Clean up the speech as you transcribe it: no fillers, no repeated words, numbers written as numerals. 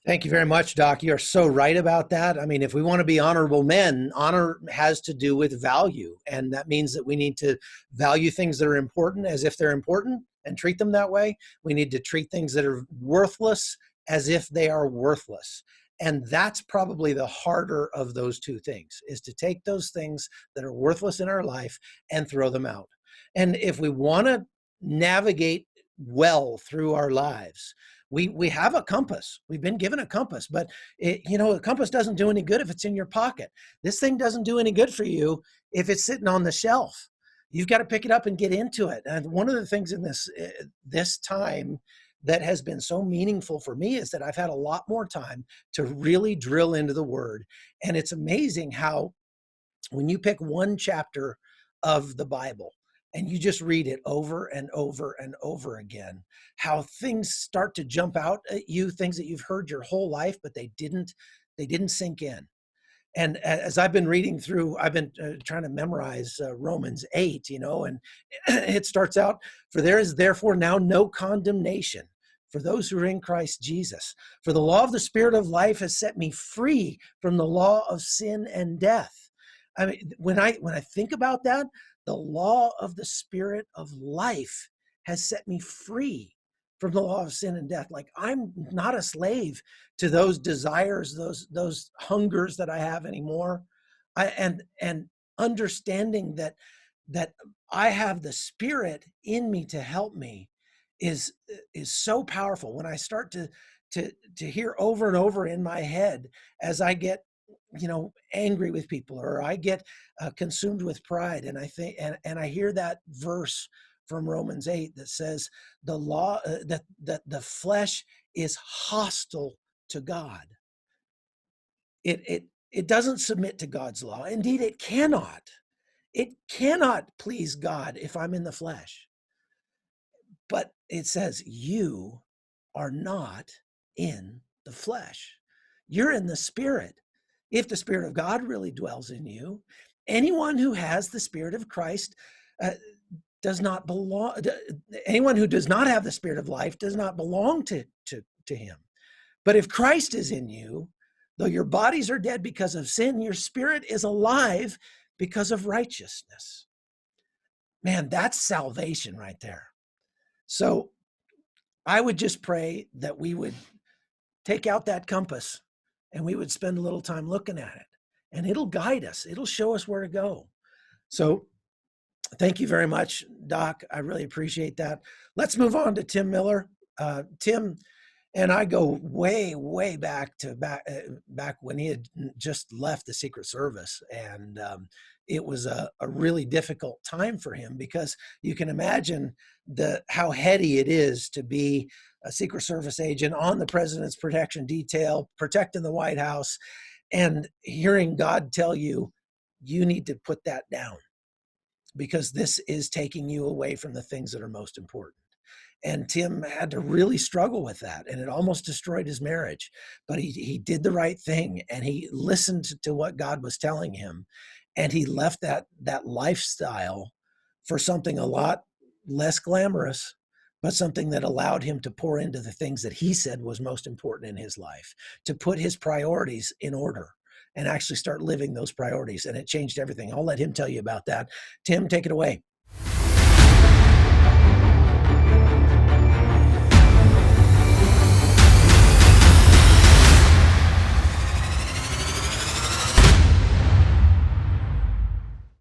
Thank you very much, Doc. You're so right about that. I mean, if we want to be honorable men, honor has to do with value. And that means that we need to value things that are important as if they're important and treat them that way. We need to treat things that are worthless as if they are worthless. And that's probably the harder of those two things, is to take those things that are worthless in our life and throw them out. And if we want to navigate well through our lives, we have a compass. We've been given a compass, but a compass doesn't do any good if it's in your pocket. This thing doesn't do any good for you if it's sitting on the shelf. You've got to pick it up and get into it. And one of the things in this time that has been so meaningful for me is that I've had a lot more time to really drill into the Word. And it's amazing how when you pick one chapter of the Bible and you just read it over and over and over again, how things start to jump out at you, things that you've heard your whole life, but they didn't sink in. And as I've been reading through, I've been trying to memorize Romans 8, and it starts out, for there is therefore now no condemnation for those who are in Christ Jesus. For the law of the Spirit of life has set me free from the law of sin and death. I mean, when I think about that, the law of the Spirit of life has set me free from the law of sin and death. Like, I'm not a slave to those desires, those hungers that I have anymore. And understanding that I have the Spirit in me to help me is so powerful. When I start to hear over and over in my head as I get angry with people, or I get consumed with pride, and I think and I hear that verse from Romans 8 that says the law that the flesh is hostile to God. It doesn't submit to God's law. Indeed, it cannot. It cannot please God if I'm in the flesh. But it says you are not in the flesh. You're in the Spirit. If the Spirit of God really dwells in you, anyone who has the Spirit of Christ does not belong. Anyone who does not have the Spirit of life does not belong to him. But if Christ is in you, though your bodies are dead because of sin, your spirit is alive because of righteousness. Man, that's salvation right there. So I would just pray that we would take out that compass and we would spend a little time looking at it, and it'll guide us. It'll show us where to go. So thank you very much, Doc. I really appreciate that. Let's move on to Tim Miller. Tim and I go way, way back when he had just left the Secret Service. And it was a really difficult time for him, because you can imagine how heady it is to be a Secret Service agent on the president's protection detail, protecting the White House, and hearing God tell you, you need to put that down, because this is taking you away from the things that are most important. And Tim had to really struggle with that, and it almost destroyed his marriage. But he did the right thing, and he listened to what God was telling him, and he left that lifestyle for something a lot less glamorous, but something that allowed him to pour into the things that he said was most important in his life, to put his priorities in order and actually start living those priorities. And it changed everything. I'll let him tell you about that. Tim, take it away.